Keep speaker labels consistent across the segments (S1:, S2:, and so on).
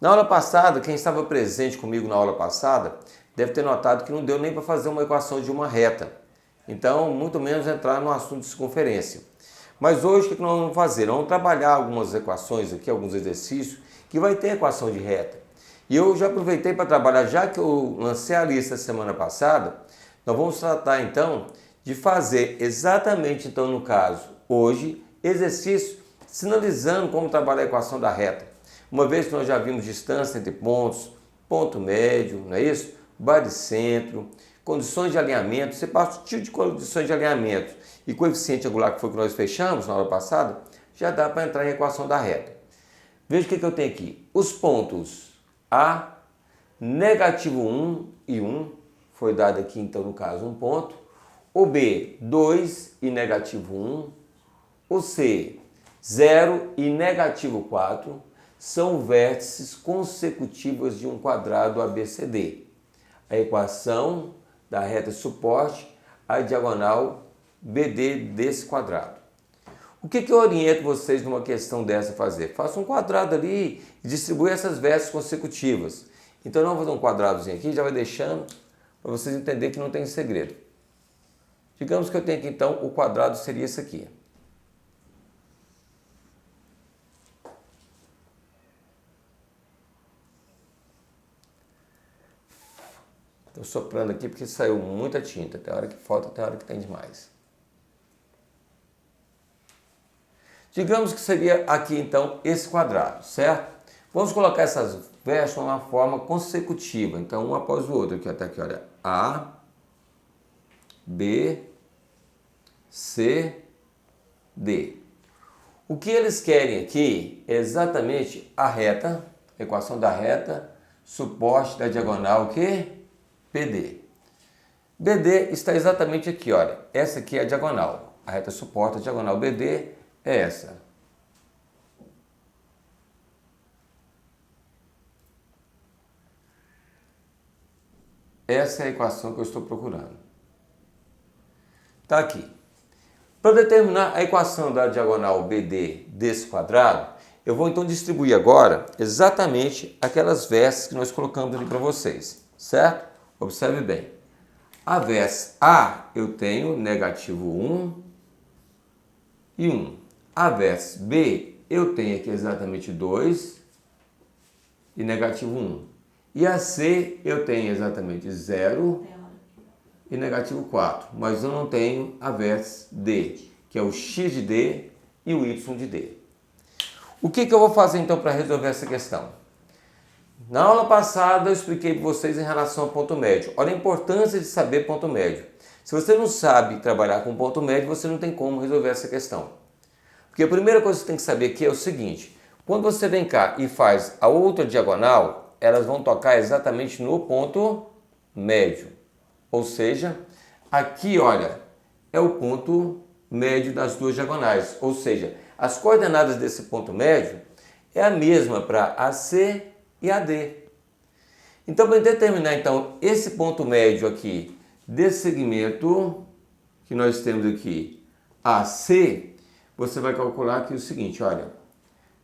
S1: Na aula passada, quem estava presente comigo na aula passada, deve ter notado que não deu nem para fazer uma equação de uma reta. Então, muito menos entrar no assunto de circunferência. Mas hoje, o que nós vamos fazer? Nós vamos trabalhar algumas equações aqui, alguns exercícios, que vai ter equação de reta. E eu já aproveitei para trabalhar, já que eu lancei a lista semana passada, nós vamos tratar então de fazer exatamente, então no caso, hoje, exercício sinalizando como trabalhar a equação da reta. Uma vez que nós já vimos distância entre pontos, ponto médio, não é isso? Baricentro, condições de alinhamento, você partiu de condições de alinhamento e coeficiente angular, que foi o que nós fechamos na aula passada, já dá para entrar em equação da reta. Veja o que eu tenho aqui. Os pontos A, negativo 1 e 1, foi dado aqui então no caso um ponto. O B, 2 e negativo 1. O C, 0 e negativo 4. São vértices consecutivos de um quadrado ABCD. A equação da reta de suporte, a diagonal BD desse quadrado. O que eu oriento vocês numa questão dessa a fazer? Faça um quadrado ali e distribui essas vértices consecutivas. Então, nós vamos fazer um quadradozinho aqui, já vai deixando para vocês entenderem que não tem segredo. Digamos que eu tenho aqui, então, o quadrado seria esse aqui. Estou soprando aqui porque saiu muita tinta. Tem hora que falta, tem hora que tem demais. Digamos que seria aqui, então, esse quadrado, certo? Vamos colocar essas vértices de uma forma consecutiva. Então, um após o outro. Aqui, até aqui, olha. A, B, C, D. O que eles querem aqui é exatamente a reta, a equação da reta, suporte da diagonal, o quê? BD. BD está exatamente aqui, olha. Essa aqui é a diagonal. A reta suporta a diagonal BD é essa. Essa é a equação que eu estou procurando. Está aqui. Para determinar a equação da diagonal BD desse quadrado, eu vou então distribuir agora exatamente aquelas vértices que nós colocamos ali para vocês, certo? Observe bem. A vértice A eu tenho negativo 1 e 1. A vértice B eu tenho aqui exatamente 2 e negativo 1. E a C eu tenho exatamente 0 e negativo 4. Mas eu não tenho a vértice D, que é o x de D e o y de D. O que eu vou fazer então para resolver essa questão? Na aula passada eu expliquei para vocês em relação ao ponto médio. Olha a importância de saber ponto médio. Se você não sabe trabalhar com ponto médio, você não tem como resolver essa questão. Porque a primeira coisa que você tem que saber aqui é o seguinte: quando você vem cá e faz a outra diagonal, elas vão tocar exatamente no ponto médio. Ou seja, aqui, olha, é o ponto médio das duas diagonais. Ou seja, as coordenadas desse ponto médio é a mesma para AC e AD. Então, para determinar então esse ponto médio aqui desse segmento que nós temos aqui, AC, você vai calcular aqui o seguinte, olha,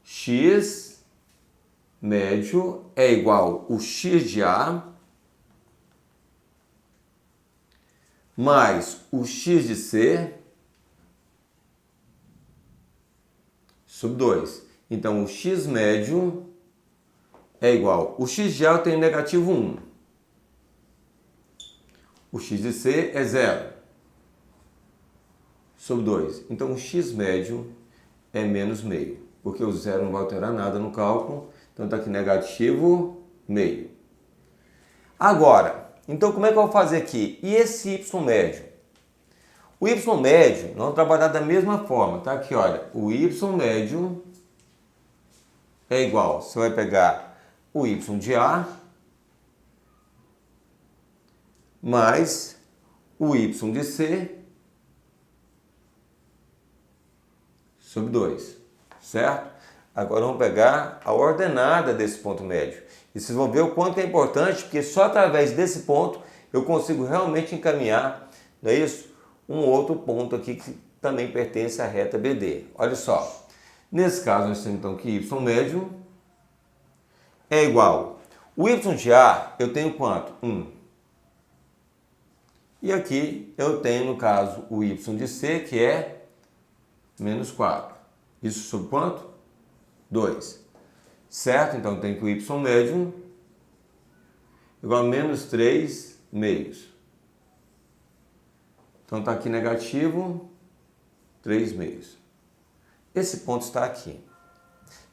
S1: x médio é igual o x de A mais o x de C sobre 2. Então, o x médio é igual, o x de A eu tenho negativo 1. O x de C é 0 sobre 2. Então, o x médio é menos meio, porque o 0 não vai alterar nada no cálculo. Então, está aqui negativo meio. Agora, então como é que eu vou fazer aqui? E esse y médio? O y médio, nós vamos trabalhar da mesma forma, tá? Aqui, olha, o y médio é igual, você vai pegar o y de A mais o y de C sobre 2, certo? Agora vamos pegar a ordenada desse ponto médio. E vocês vão ver o quanto é importante, porque só através desse ponto eu consigo realmente encaminhar, não é isso? Um outro ponto aqui que também pertence à reta BD. Olha só, nesse caso nós temos então que y médio é igual. O y de A eu tenho quanto? 1. E aqui eu tenho, no caso, o y de C, que é menos 4. Isso sobre quanto? 2. Certo? Então eu tenho que o y médio igual a menos 3 meios. Então está aqui negativo 3 meios. Esse ponto está aqui.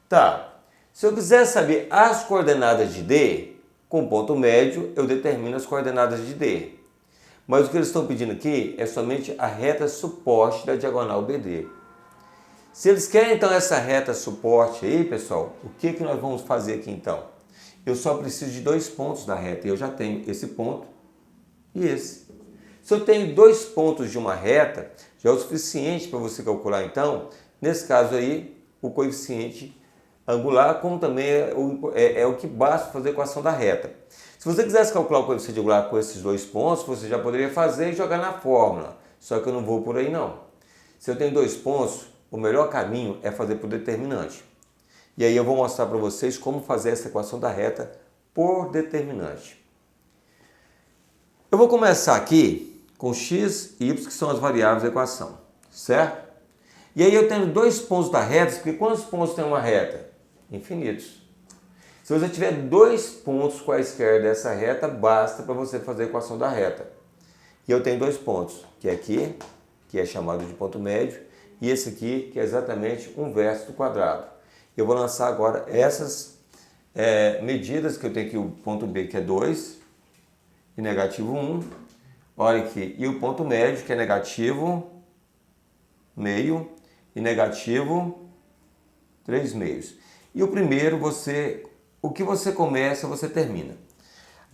S1: Tá. Se eu quiser saber as coordenadas de D, com ponto médio eu determino as coordenadas de D. Mas o que eles estão pedindo aqui é somente a reta suporte da diagonal BD. Se eles querem então essa reta suporte aí, pessoal, o que nós vamos fazer aqui então? Eu só preciso de 2 pontos da reta. Eu já tenho esse ponto e esse. Se eu tenho 2 pontos de uma reta, já é o suficiente para você calcular então, nesse caso aí, o coeficiente angular, como também é o que basta fazer a equação da reta. Se você quisesse calcular o coeficiente angular com esses 2 pontos, você já poderia fazer e jogar na fórmula. Só que eu não vou por aí não. Se eu tenho 2 pontos, o melhor caminho é fazer por determinante. E aí eu vou mostrar para vocês como fazer essa equação da reta por determinante. Eu vou começar aqui com x e y, que são as variáveis da equação, certo? E aí eu tenho 2 pontos da reta, porque quantos pontos tem uma reta? Infinitos. Se você tiver 2 pontos quaisquer dessa reta, basta para você fazer a equação da reta. E eu tenho 2 pontos, que é aqui, que é chamado de ponto médio, e esse aqui, que é exatamente um verso do quadrado. Eu vou lançar agora essas medidas, que eu tenho aqui o ponto B, que é 2, e negativo 1. Olha aqui, e o ponto médio, que é negativo meio, e negativo 3 meios. E o primeiro, o que você começa, você termina.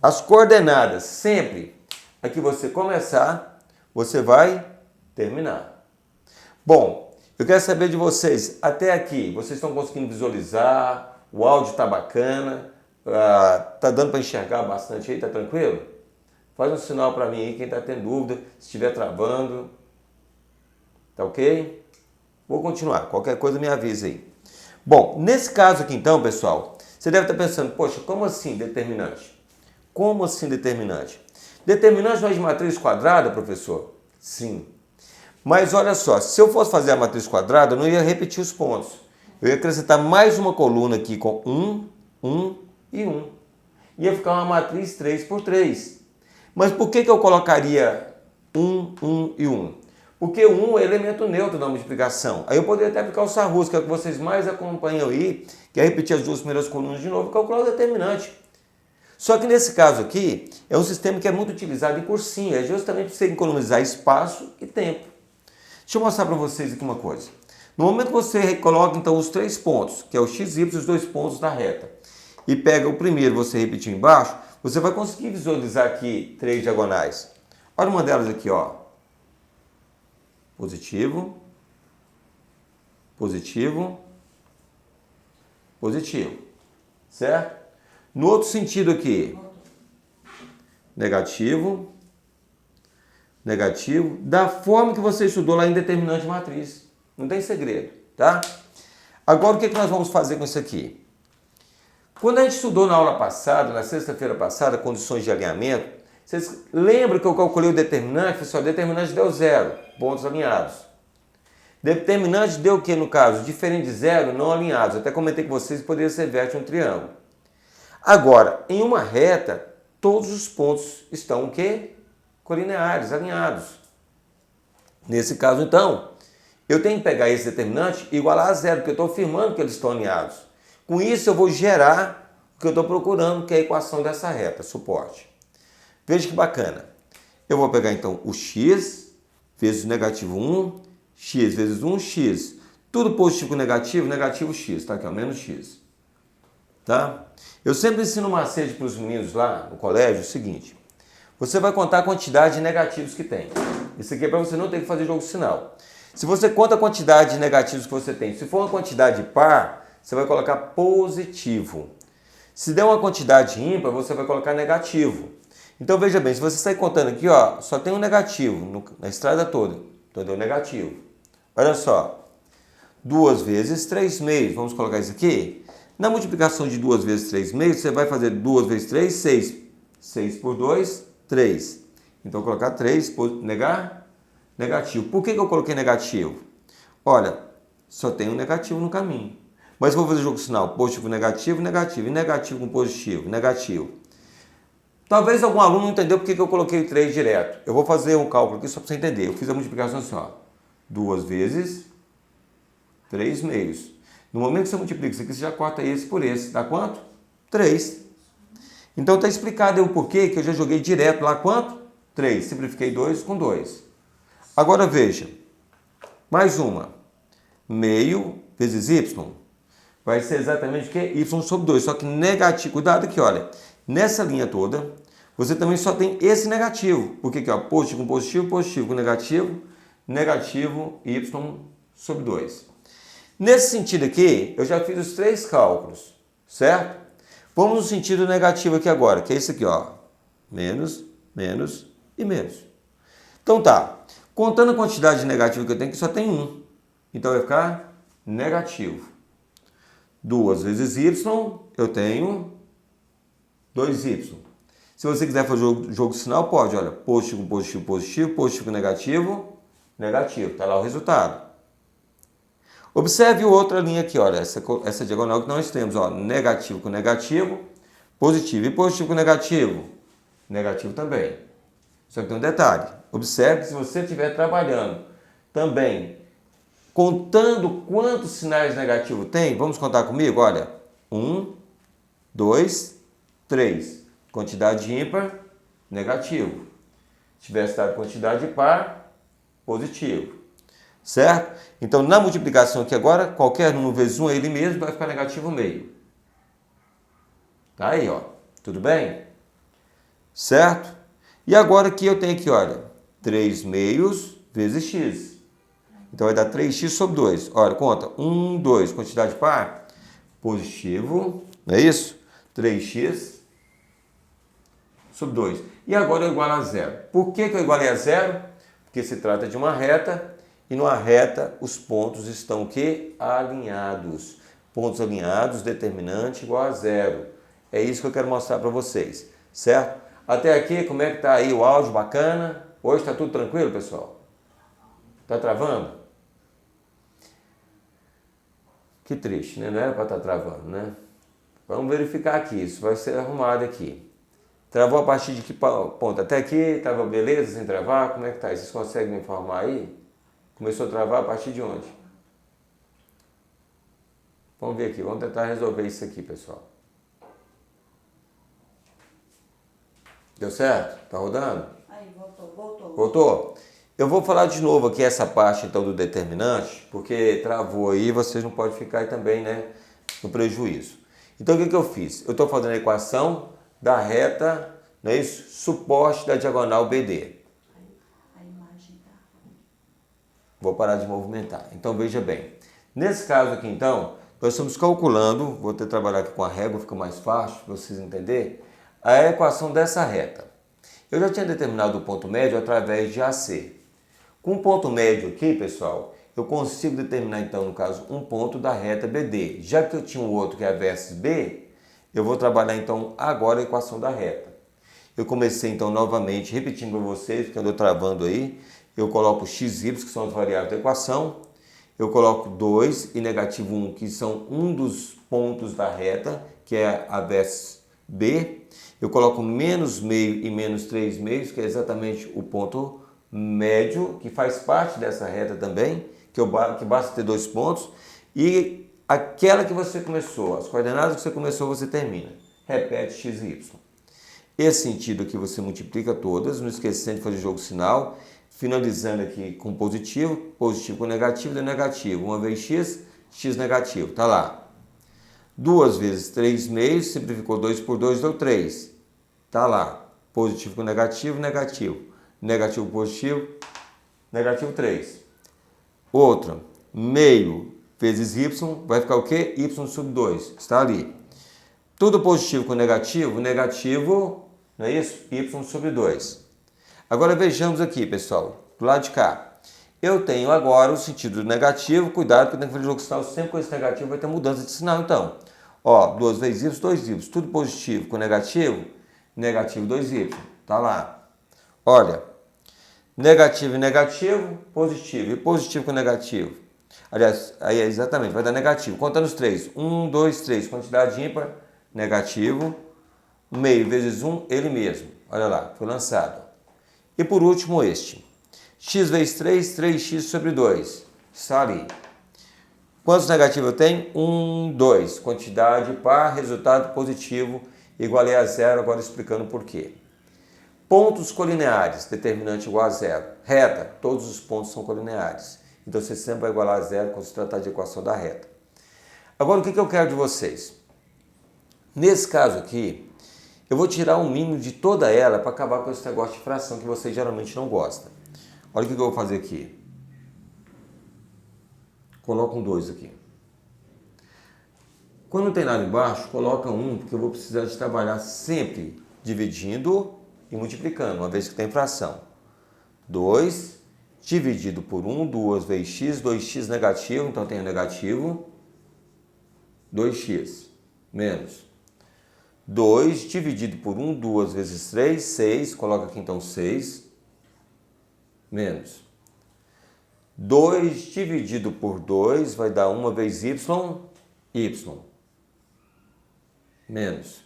S1: As coordenadas, sempre a que você começar, você vai terminar. Bom, eu quero saber de vocês, até aqui, vocês estão conseguindo visualizar? O áudio está bacana? Tá dando para enxergar bastante aí? Tá tranquilo? Faz um sinal para mim aí, quem está tendo dúvida, se estiver travando. Tá ok? Vou continuar, qualquer coisa me avisa aí. Bom, nesse caso aqui então, pessoal, você deve estar pensando, poxa, como assim determinante? Como assim determinante? Determinante não é de matriz quadrada, professor? Sim. Mas olha só, se eu fosse fazer a matriz quadrada, eu não ia repetir os pontos. Eu ia acrescentar mais uma coluna aqui com 1, 1 e 1. Ia ficar uma matriz 3 por 3. Mas por que eu colocaria 1, 1 e 1? Porque o 1 é elemento neutro da multiplicação. Aí eu poderia até aplicar o Sarrus, que é o que vocês mais acompanham aí, que é repetir as 2 primeiras colunas de novo e calcular o determinante. Só que nesse caso aqui, é um sistema que é muito utilizado em cursinho, é justamente para você economizar espaço e tempo. Deixa eu mostrar para vocês aqui uma coisa. No momento que você coloca então os 3 pontos, que é o x, y e os 2 pontos da reta, e pega o primeiro, você repetir embaixo, você vai conseguir visualizar aqui 3 diagonais. Olha uma delas aqui, ó. Positivo, positivo, positivo, certo? No outro sentido aqui, negativo, negativo, da forma que você estudou lá em determinante matriz. Não tem segredo, tá? Agora o que nós vamos fazer com isso aqui? Quando a gente estudou na aula passada, na sexta-feira passada, condições de alinhamento, vocês lembram que eu calculei o determinante? Pessoal, o determinante deu 0, pontos alinhados. Determinante deu o que no caso? Diferente de 0, não alinhados. Eu até comentei com vocês que poderia ser vértice de um triângulo. Agora, em uma reta, todos os pontos estão o quê? Colineares, alinhados. Nesse caso, então, eu tenho que pegar esse determinante e igualar a 0, porque eu estou afirmando que eles estão alinhados. Com isso, eu vou gerar o que eu estou procurando, que é a equação dessa reta, suporte. Veja que bacana. Eu vou pegar, então, o x vezes o negativo 1, x vezes 1, x. Tudo positivo com negativo, negativo x. Tá aqui, ó, menos x. Tá? Eu sempre ensino um macete para os meninos lá no colégio o seguinte. Você vai contar a quantidade de negativos que tem. Isso aqui é para você não ter que fazer jogo de sinal. Se você conta a quantidade de negativos que você tem, se for uma quantidade par, você vai colocar positivo. Se der uma quantidade ímpar, você vai colocar negativo. Então veja bem, se você sair contando aqui, ó, só tem um negativo na estrada toda. Então deu negativo. Olha só. 2 vezes 3 meios. Vamos colocar isso aqui. Na multiplicação de 2 vezes 3 meios, você vai fazer 2 vezes 3, 6. 6 por 2, 3. Então, vou colocar 3, negativo. Por que eu coloquei negativo? Olha, só tem um negativo no caminho. Mas vou fazer jogo sinal, positivo, negativo, negativo. E negativo com positivo, negativo. Talvez algum aluno não entendeu porque eu coloquei 3 direto. Eu vou fazer um cálculo aqui só para você entender. Eu fiz a multiplicação assim, ó. 2 vezes 3 meios. No momento que você multiplica isso aqui, você já corta esse por esse. Dá quanto? 3. Então está explicado aí o porquê que eu já joguei direto lá quanto? 3. Simplifiquei 2 com 2. Agora veja. Mais uma. Meio vezes y. Vai ser exatamente o quê? Y sobre 2. Só que negativo. Cuidado aqui, olha. Nessa linha toda, você também só tem esse negativo. Porque aqui, ó, positivo com positivo, positivo com negativo, negativo y sobre 2. Nesse sentido aqui, eu já fiz os 3 cálculos, certo? Vamos no sentido negativo aqui agora, que é isso aqui, ó. Menos, menos e menos. Então tá. Contando a quantidade de negativo que eu tenho, que só tem 1. Então vai ficar negativo. 2 vezes y, eu tenho 2y. Se você quiser fazer o jogo sinal, pode. Olha, positivo com positivo, positivo, positivo com negativo, negativo. Está lá o resultado. Observe outra linha aqui, olha, essa diagonal que nós temos, ó, negativo com negativo, positivo. E positivo com negativo, negativo também. Só que tem um detalhe. Observe que se você estiver trabalhando também contando quantos sinais negativos tem, vamos contar comigo? Olha, 1, 2, 3. Quantidade ímpar, negativo. Se tivesse dado quantidade par, positivo. Certo? Então, na multiplicação aqui agora, qualquer número vezes 1 é ele mesmo, vai ficar negativo meio. Tá aí, ó. Tudo bem? Certo? E agora aqui eu tenho aqui, olha, 3 meios vezes x. Então, vai dar 3x sobre 2. Olha, conta. 1, 2. Quantidade par, positivo. Não é isso? 3x sobre 2. E agora eu igualo a zero. Por que eu igualei a zero? Porque se trata de uma reta. E numa reta, os pontos estão o quê? Alinhados. Pontos alinhados, determinante igual a zero. É isso que eu quero mostrar para vocês, certo? Até aqui, como é que tá aí o áudio? Bacana? Hoje está tudo tranquilo, pessoal? Tá travando? Que triste, né? Não era para estar travando, né? Vamos verificar aqui, isso vai ser arrumado aqui. Travou a partir de que ponto? Até aqui, estava beleza, sem travar? Como é que tá? Vocês conseguem me informar aí? Começou a travar a partir de onde? Vamos ver aqui, vamos tentar resolver isso aqui, pessoal. Deu certo? Tá rodando?
S2: Aí, voltou.
S1: Voltou? Eu vou falar de novo aqui essa parte então do determinante, porque travou aí, vocês não podem ficar aí também, né, no prejuízo. Então o que eu fiz? Eu estou fazendo a equação da reta, não é isso? Suporte da diagonal BD. Vou parar de movimentar. Então, veja bem. Nesse caso aqui, então, nós estamos calculando, vou ter que trabalhar aqui com a régua, fica mais fácil para vocês entenderem, a equação dessa reta. Eu já tinha determinado o ponto médio através de AC. Com o ponto médio aqui, pessoal, eu consigo determinar, então, no caso, um ponto da reta BD. Já que eu tinha um outro que é a versus B, eu vou trabalhar, então, agora a equação da reta. Eu comecei, então, novamente, repetindo para vocês, porque eu estou travando aí. Eu coloco x e y, que são as variáveis da equação. Eu coloco 2 e negativo 1, que são um dos pontos da reta, que é a versus B. Eu coloco menos meio e menos 3 meios, que é exatamente o ponto médio, que faz parte dessa reta também, que basta ter 2 pontos. E aquela que você começou, as coordenadas que você começou, você termina. Repete x e y. Esse sentido aqui você multiplica todas, não esquecendo de fazer jogo sinal. Finalizando aqui com positivo, positivo com negativo, deu negativo. Uma vez x, x negativo, tá lá. 2 vezes 3 meios, simplificou 2 por 2, deu 3. Tá lá. Positivo com negativo, negativo. Negativo, positivo, negativo 3. Outra, meio vezes y, vai ficar o quê? Y sobre 2, está ali. Tudo positivo com negativo, negativo, não é isso? Y sobre 2. Agora vejamos aqui, pessoal, do lado de cá. Eu tenho agora o sentido negativo, cuidado que eu tenho que fazer jogo de sinal, sempre com esse negativo vai ter mudança de sinal, então. Ó, 2 vezes y, 2y. Tudo positivo com negativo, negativo 2y. Tá lá. Olha, negativo e negativo, positivo. E positivo com negativo. Aliás, aí é exatamente, vai dar negativo. Contando os 3. 1, 2, 3. Quantidade ímpar, negativo. Meio vezes 1, ele mesmo. Olha lá, foi lançado. E por último este. X vezes 3, 3x sobre 2. Está ali. Quantos negativos eu tenho? 1, 2. Quantidade par, resultado positivo, igual a zero. Agora explicando por quê. Pontos colineares, determinante igual a zero. Reta, todos os pontos são colineares. Então você sempre vai igualar a zero quando se tratar de equação da reta. Agora o que eu quero de vocês? Nesse caso aqui, eu vou tirar o mínimo de toda ela para acabar com esse negócio de fração que vocês geralmente não gostam. Olha o que eu vou fazer aqui. Coloca um 2 aqui. Quando não tem nada embaixo, coloca 1, porque eu vou precisar de trabalhar sempre dividindo e multiplicando, uma vez que tem fração. 2 dividido por 1, 2 vezes x, 2x negativo, então tem o negativo, 2x, menos 2 dividido por 1, 2 vezes 3, 6, coloca aqui então 6, menos 2 dividido por 2 vai dar 1 vezes y, menos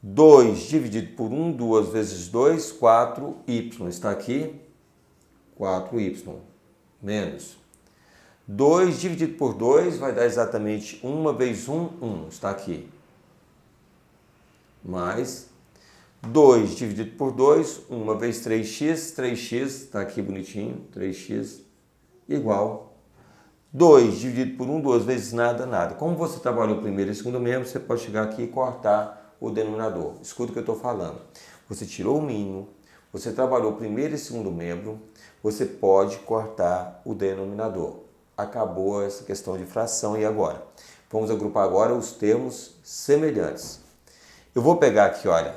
S1: 2 dividido por 1, 2 vezes 2, 4y, está aqui, 4y, menos 2 dividido por 2 vai dar exatamente 1 vezes 1, está aqui, mais 2 dividido por 2, 1 vezes 3x, 3x, está aqui bonitinho, 3x, igual 2 dividido por 1, 2 vezes nada, nada. Como você trabalhou o primeiro e o segundo membro, você pode chegar aqui e cortar o denominador. Escuta o que eu estou falando. Você tirou o mínimo, você trabalhou o primeiro e segundo membro, você pode cortar o denominador. Acabou essa questão de fração e agora? Vamos agrupar agora os termos semelhantes. Eu vou pegar aqui, olha,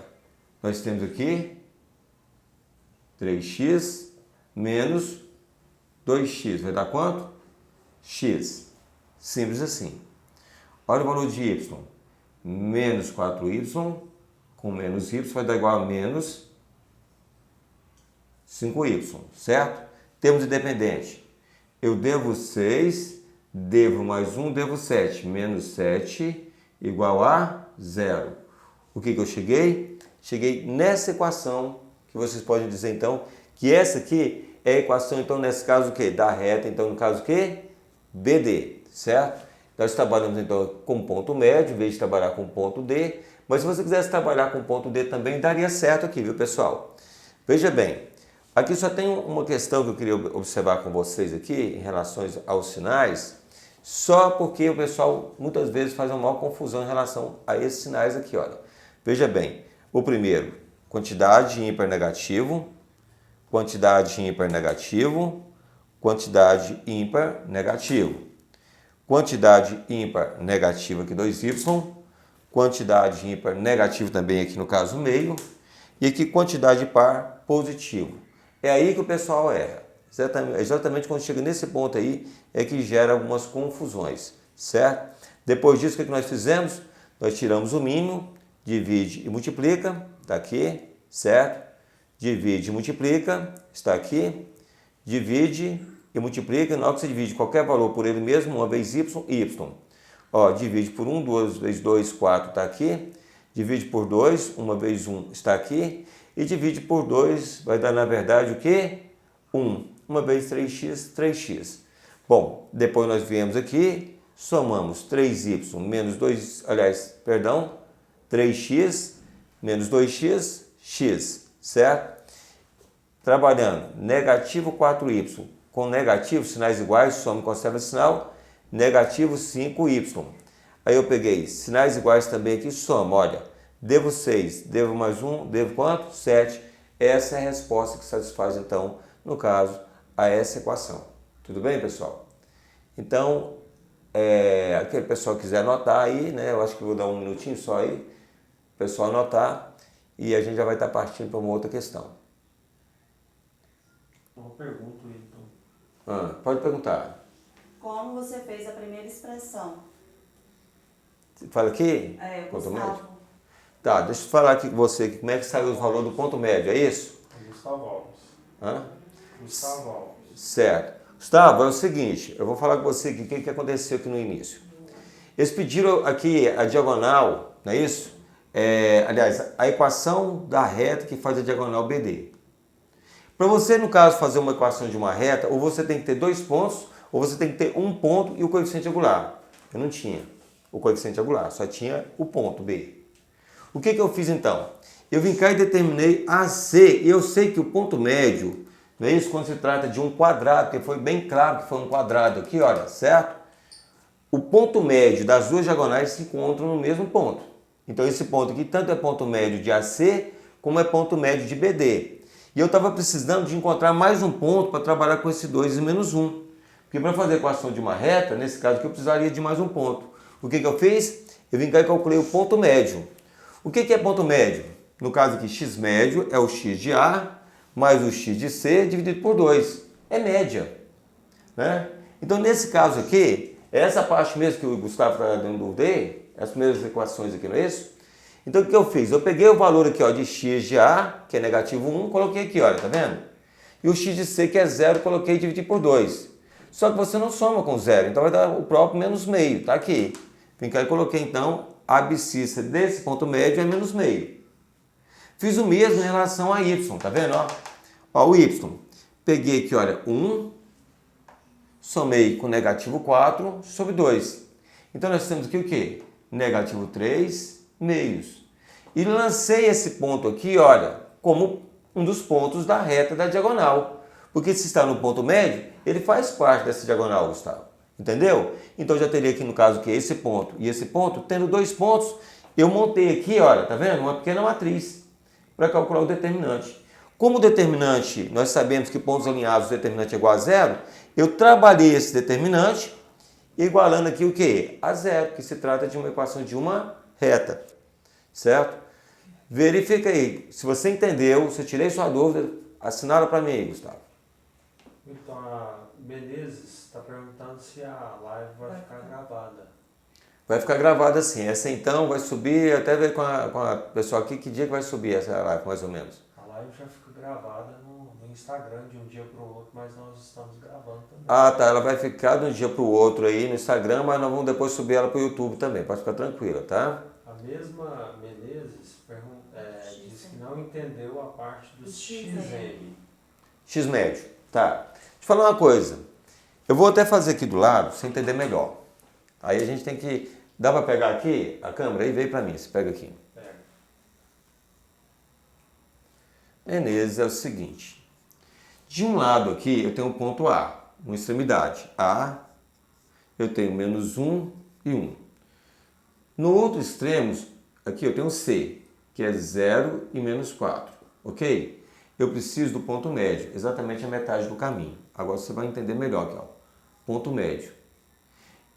S1: nós temos aqui 3x menos 2x, vai dar quanto? X. Simples assim. Olha o valor de y. Menos 4y com menos y vai dar igual a menos 5y, certo? Termos independente. Eu devo 6, devo mais 1, devo 7. Menos 7 igual a 0. O que eu cheguei? Cheguei nessa equação, que vocês podem dizer então, que essa aqui é a equação, então, nesse caso, o quê? Da reta, então, no caso, o quê? BD, certo? Nós trabalhamos, então, com ponto médio, em vez de trabalhar com ponto D, mas se você quisesse trabalhar com ponto D também, daria certo aqui, viu, pessoal? Veja bem, aqui só tem uma questão que eu queria observar com vocês aqui, em relação aos sinais, só porque o pessoal, muitas vezes, faz uma maior confusão em relação a esses sinais aqui, olha. Veja bem, o primeiro, quantidade ímpar negativo, quantidade ímpar negativo, quantidade ímpar negativo. Quantidade ímpar negativa aqui 2y, quantidade ímpar negativo também aqui no caso meio, e aqui quantidade par positivo. É aí que o pessoal erra. Exatamente quando chega nesse ponto aí é que gera algumas confusões, certo? Depois disso, o que nós fizemos? Nós tiramos o mínimo, divide e multiplica, está aqui, certo? Divide e multiplica, está aqui, divide e multiplica, na hora que você divide qualquer valor por ele mesmo, 1 vezes y. Ó, divide por 1, 2 vezes 2, 4 está aqui, divide por 2, 1 vezes 1 está aqui, e divide por 2 vai dar na verdade o quê? 1. 1 vezes 3x, 3x. Bom, depois nós viemos aqui, somamos 3y menos 2, aliás, perdão, 3x menos 2x, x, certo? Trabalhando negativo 4y com negativo, sinais iguais, soma e conserva sinal, negativo 5y. Aí eu peguei sinais iguais também aqui, soma, olha, devo 6, devo mais 1, devo quanto? 7. Essa é a resposta que satisfaz, então, no caso, a essa equação. Tudo bem, pessoal? Então, aquele pessoal que quiser anotar aí, né, eu acho que vou dar um minutinho só aí, o pessoal anotar, e a gente já vai estar partindo para uma outra questão.
S2: Uma pergunta aí, então.
S1: Pode perguntar.
S3: Como você fez a primeira expressão?
S1: Fala aqui? Ponto médio? Tá, deixa eu falar aqui com você, como é que saiu o valor do ponto médio, é isso?
S2: Gustavo Alves.
S1: Hã?
S2: Gustavo Alves.
S1: Certo. Gustavo, é o seguinte, eu vou falar com você aqui o que aconteceu aqui no início. Eles pediram aqui a diagonal, não é isso? Aliás, a equação da reta que faz a diagonal BD. Para você, no caso, fazer uma equação de uma reta, ou você tem que ter 2 pontos, ou você tem que ter um ponto e o coeficiente angular. Eu não tinha o coeficiente angular, só tinha o ponto B. O que eu fiz então? Eu vim cá e determinei AC, e eu sei que o ponto médio, não é isso? Quando se trata de um quadrado, porque foi bem claro que foi um quadrado aqui, olha, certo? O ponto médio das duas diagonais se encontram no mesmo ponto. Então esse ponto aqui tanto é ponto médio de AC, como é ponto médio de BD. E eu estava precisando de encontrar mais um ponto para trabalhar com esse 2 e menos 1. Porque para fazer a equação de uma reta, nesse caso aqui, eu precisaria de mais um ponto. O que eu fiz? Eu vim cá e calculei o ponto médio. O que é ponto médio? No caso aqui, x médio é o x de A mais o x de C dividido por 2. É média. Né? Então, nesse caso aqui, essa parte mesmo que o Gustavo está dando dúvida aí, as primeiras equações aqui, não é isso? Então, o que eu fiz? Eu peguei o valor aqui ó, de x de A, que é negativo 1, coloquei aqui, olha, tá vendo? E o x de C, que é 0, coloquei e dividi por 2. Só que você não soma com 0, então vai dar o próprio menos meio, tá aqui. Vim cá e coloquei, então, a abscissa desse ponto médio é menos meio. Fiz o mesmo em relação a y, tá vendo? Ó, o y. Peguei aqui, olha, 1, somei com negativo 4 sobre 2. Então, nós temos aqui o quê? Negativo 3 meios. E lancei esse ponto aqui, olha, como um dos pontos da reta da diagonal. Porque se está no ponto médio, ele faz parte dessa diagonal, Gustavo. Entendeu? Então, já teria aqui, no caso, que esse ponto e esse ponto, tendo 2 pontos, eu montei aqui, olha, tá vendo? Uma pequena matriz para calcular o determinante. Como o determinante, nós sabemos que pontos alinhados, o determinante é igual a 0, eu trabalhei esse determinante igualando aqui o quê? A 0, que se trata de uma equação de uma reta. Certo? Verifica aí. Se você entendeu, se eu tirei sua dúvida, assinala para mim aí, Gustavo.
S2: Então, a Menezes está perguntando se a live vai ficar gravada.
S1: Vai ficar gravada assim. Essa então vai subir, até ver com a pessoa aqui que dia que vai subir essa live, mais ou menos.
S2: A live já fica gravada no Instagram de um dia para o outro, mas nós estamos gravando também.
S1: Ah, tá. Ela vai ficar de um dia para o outro aí no Instagram, mas nós vamos depois subir ela para o YouTube também. Pode ficar tranquila, tá?
S2: A mesma Menezes disse que não entendeu a parte dos XM.
S1: X médio. Tá. Deixa eu falar uma coisa. Eu vou até fazer aqui do lado, pra você entender melhor. Aí a gente tem que... Dá para pegar aqui a câmera? Aí veio para mim. Você pega aqui.
S2: Pega.
S1: Menezes é o seguinte. De um lado aqui eu tenho o ponto A, uma extremidade. A, eu tenho menos 1 e 1. No outro extremo, aqui eu tenho C, que é 0 e menos 4. Ok? Eu preciso do ponto médio, exatamente a metade do caminho. Agora você vai entender melhor aqui, ó. Ponto médio.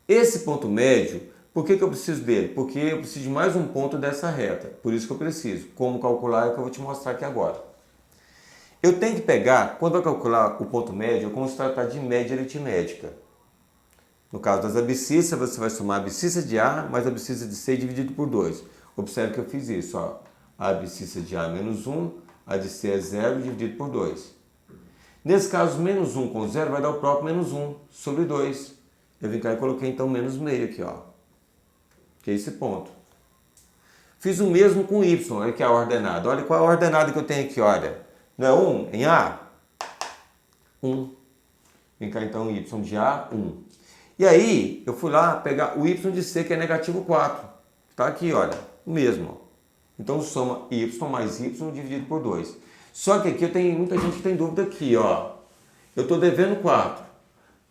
S1: Esse ponto médio, por que eu preciso dele? Porque eu preciso de mais um ponto dessa reta. Por isso que eu preciso. Como calcular é o que eu vou te mostrar aqui agora. Eu tenho que pegar, quando eu calcular o ponto médio, como se tratar de média aritmética. No caso das abscissas, você vai somar a abscissa de A mais a abscissa de C dividido por 2. Observe que eu fiz isso. Ó. A abscissa de A é menos 1, a de C é 0 dividido por 2. Nesse caso, menos 1 com 0 vai dar o próprio menos 1 sobre 2. Eu vim cá e coloquei então menos meio aqui, ó. Que é esse ponto. Fiz o mesmo com Y, olha que é a ordenada. Olha qual é a ordenada que eu tenho aqui, olha. Não é 1 em A? 1. Vem cá então Y de A, 1. E aí, eu fui lá pegar o Y de C, que é negativo 4. Está aqui, olha, o mesmo. Ó. Então, soma Y mais Y dividido por 2. Só que aqui eu tenho muita gente que tem dúvida aqui, ó. Eu estou devendo 4.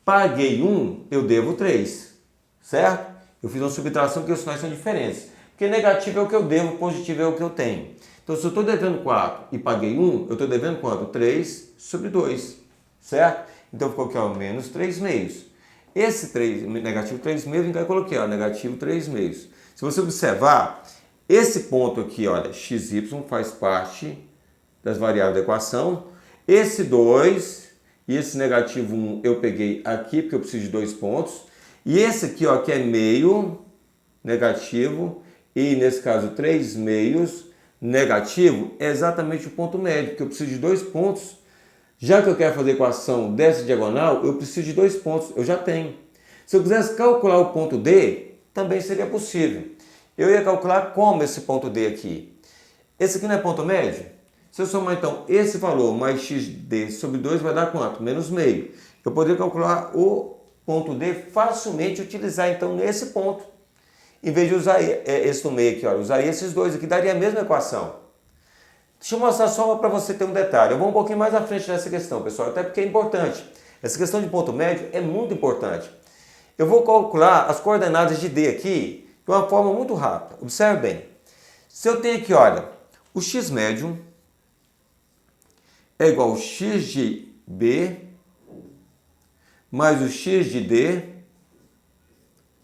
S1: Paguei 1, eu devo 3. Certo? Eu fiz uma subtração porque os sinais são diferentes. Porque negativo é o que eu devo, positivo é o que eu tenho. Então, se eu estou devendo 4 e paguei 1, eu estou devendo quanto? 3 sobre 2. Certo? Então, ficou aqui, ó, menos 3 meios. Esse 3, negativo 3 meios, então eu coloquei, ó, negativo 3 meios. Se você observar, esse ponto aqui, olha, xy faz parte das variáveis da equação. Esse 2 e esse negativo 1 eu peguei aqui, porque eu preciso de 2 pontos. E esse aqui, ó, que é meio, negativo, e nesse caso 3 meios, negativo, é exatamente o ponto médio, porque eu preciso de 2 pontos. Já que eu quero fazer a equação dessa diagonal, eu preciso de 2 pontos, eu já tenho. Se eu quisesse calcular o ponto D, também seria possível. Eu ia calcular como esse ponto D aqui. Esse aqui não é ponto médio? Se eu somar então esse valor mais xd sobre 2 vai dar quanto? Menos meio. Eu poderia calcular o ponto D facilmente e utilizar então nesse ponto. Em vez de usar esse no meio aqui, olha, usaria esses dois aqui, daria a mesma equação. Deixa eu mostrar só para você ter um detalhe. Eu vou um pouquinho mais à frente nessa questão, pessoal, até porque é importante. Essa questão de ponto médio é muito importante. Eu vou calcular as coordenadas de D aqui de uma forma muito rápida. Observe bem. Se eu tenho aqui, olha, o x médio é igual ao x de B mais o x de D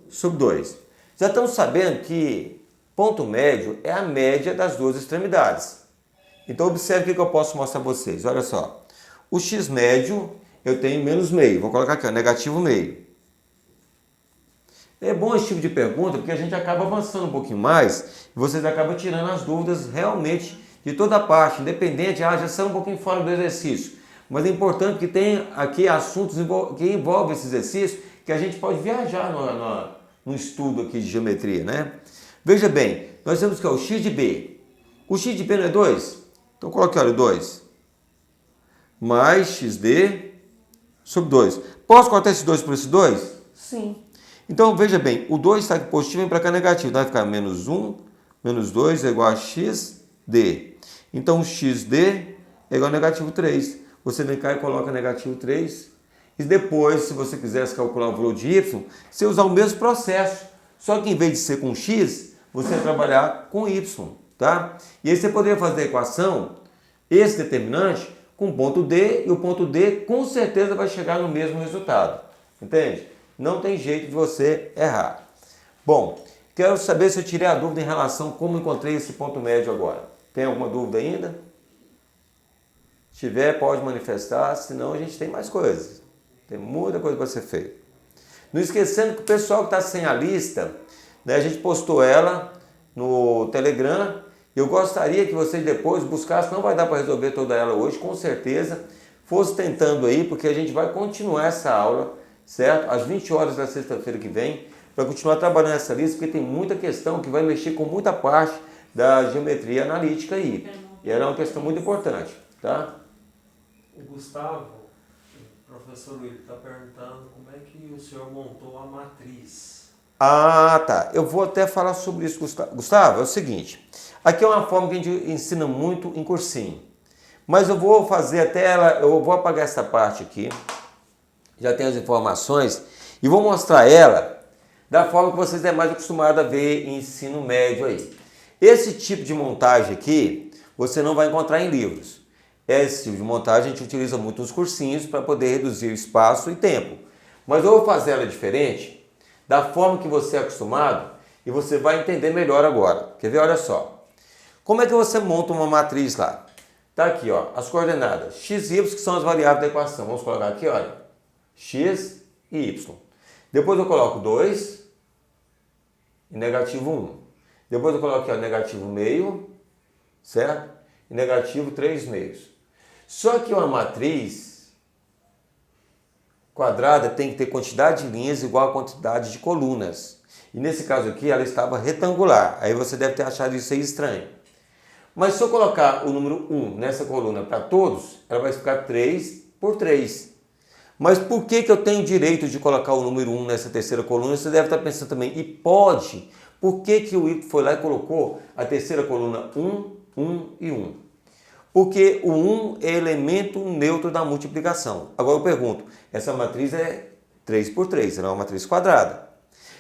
S1: sobre 2. Já estamos sabendo que ponto médio é a média das duas extremidades. Então observe o que eu posso mostrar para vocês. Olha só. O x médio eu tenho menos meio. Vou colocar aqui, ó, negativo meio. É bom esse tipo de pergunta porque a gente acaba avançando um pouquinho mais e vocês acabam tirando as dúvidas realmente de toda a parte, independente, já saiu um pouquinho fora do exercício. Mas é importante que tem aqui assuntos que envolvem esse exercício que a gente pode viajar no estudo aqui de geometria, né? Veja bem, nós temos que o x de B. O x de B não é 2? Então coloque, olha, 2 mais xd sobre 2. Posso cortar esse 2 por esse 2? Sim. Então veja bem, o 2 está aqui positivo e vem para cá negativo. Então vai ficar menos 1, menos 2 é igual a xd. Então xd é igual a negativo 3. Você vem cá e coloca negativo 3. E depois, se você quisesse calcular o valor de y, você usar o mesmo processo. Só que em vez de ser com x, você vai trabalhar com y. Tá? E aí você poderia fazer a equação, esse determinante, com o ponto D, e o ponto D com certeza vai chegar no mesmo resultado. Entende? Não tem jeito de você errar. Bom, quero saber se eu tirei a dúvida em relação a como encontrei esse ponto médio agora. Tem alguma dúvida ainda? Se tiver, pode manifestar, senão a gente tem mais coisas. Tem muita coisa para ser feita. Não esquecendo que o pessoal que está sem a lista, né, a gente postou ela no Telegram. Eu gostaria que vocês depois buscassem, não vai dar para resolver toda ela hoje, com certeza. Fosse tentando aí, porque a gente vai continuar essa aula, certo? Às 20 horas da sexta-feira que vem, para continuar trabalhando essa lista, porque tem muita questão que vai mexer com muita parte da geometria analítica aí. E ela é uma questão muito importante, tá?
S2: O Gustavo, o professor Luiz, está perguntando como é que o senhor montou a matriz.
S1: Ah, tá. Eu vou até falar sobre isso, Gustavo. Gustavo, é o seguinte. Aqui é uma forma que a gente ensina muito em cursinho. Mas eu vou fazer até ela, eu vou apagar essa parte aqui. Já tem as informações. E vou mostrar ela da forma que vocês é mais acostumados a ver em ensino médio aí. Esse tipo de montagem aqui, você não vai encontrar em livros. Esse tipo de montagem a gente utiliza muito nos cursinhos para poder reduzir o espaço e tempo. Mas eu vou fazer ela diferente, da forma que você é acostumado, e você vai entender melhor agora. Quer ver? Olha só. Como é que você monta uma matriz lá? Tá aqui, ó, as coordenadas x e y, que são as variáveis da equação. Vamos colocar aqui, olha, x e y. Depois eu coloco 2 e negativo 1. Depois eu coloco aqui, ó, negativo meio, certo? E negativo 3 meios. Só que uma matriz quadrada tem que ter quantidade de linhas igual a quantidade de colunas. E nesse caso aqui ela estava retangular. Aí você deve ter achado isso aí estranho. Mas se eu colocar o número 1 nessa coluna para todos, ela vai ficar 3 por 3. Mas por que eu tenho direito de colocar o número 1 nessa terceira coluna? Você deve estar pensando também, e pode, por que o Y foi lá e colocou a terceira coluna 1, 1 e 1? Porque o 1 é elemento neutro da multiplicação. Agora eu pergunto, essa matriz é 3 por 3, ela é uma matriz quadrada.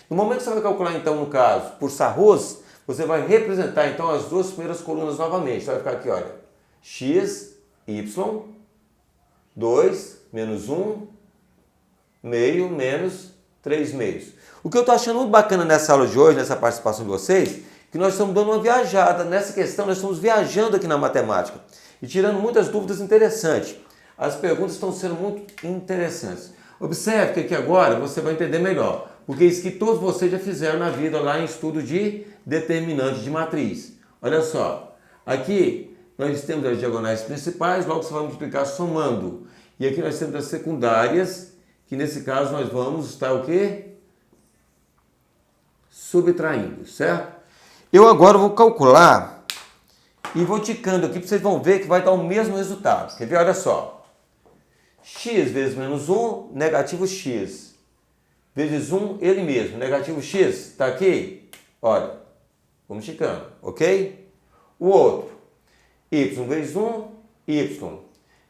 S1: No momento que você vai calcular então, no caso, por Sarroz, você vai representar então as duas primeiras colunas novamente. Vai ficar aqui, olha, x, y, 2, menos 1, meio, menos 3 meios. O que eu estou achando muito bacana nessa aula de hoje, nessa participação de vocês, que nós estamos dando uma viajada nessa questão, nós estamos viajando aqui na matemática e tirando muitas dúvidas interessantes. As perguntas estão sendo muito interessantes. Observe que aqui agora você vai entender melhor. Porque isso que todos vocês já fizeram na vida lá em estudo de determinante de matriz. Olha só, aqui nós temos as diagonais principais, logo você vai multiplicar somando. E aqui nós temos as secundárias, que nesse caso nós vamos estar o quê? Subtraindo, certo? Eu agora vou calcular e vou ticando aqui, para vocês vão ver que vai dar o mesmo resultado. Quer ver? Olha só. X vezes menos 1, negativo x. Vezes 1, ele mesmo, negativo x. Está aqui? Olha, vamos ticando, ok? O outro, y vezes 1, y.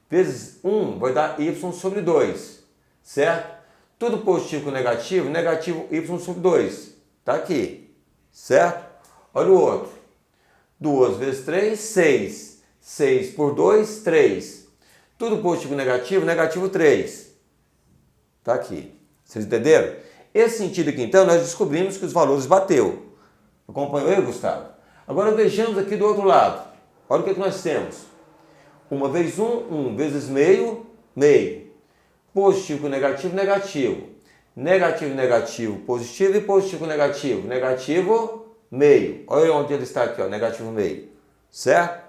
S1: Vezes 1 vai dar y sobre 2, certo? Tudo positivo com negativo, negativo y sobre 2. Está aqui, certo? Olha o outro. 2 vezes 3, 6. 6 por 2, 3. Tudo positivo com negativo, negativo 3. Está aqui. Vocês entenderam? Esse sentido aqui, então, nós descobrimos que os valores bateu. Acompanhou aí, Gustavo? Agora vejamos aqui do outro lado. Olha o que nós temos. 1 vezes 1, 1 vezes meio, meio. Positivo com negativo, negativo. Negativo, negativo, positivo e positivo com negativo. Negativo, meio. Olha onde ele está aqui, ó, negativo meio. Certo?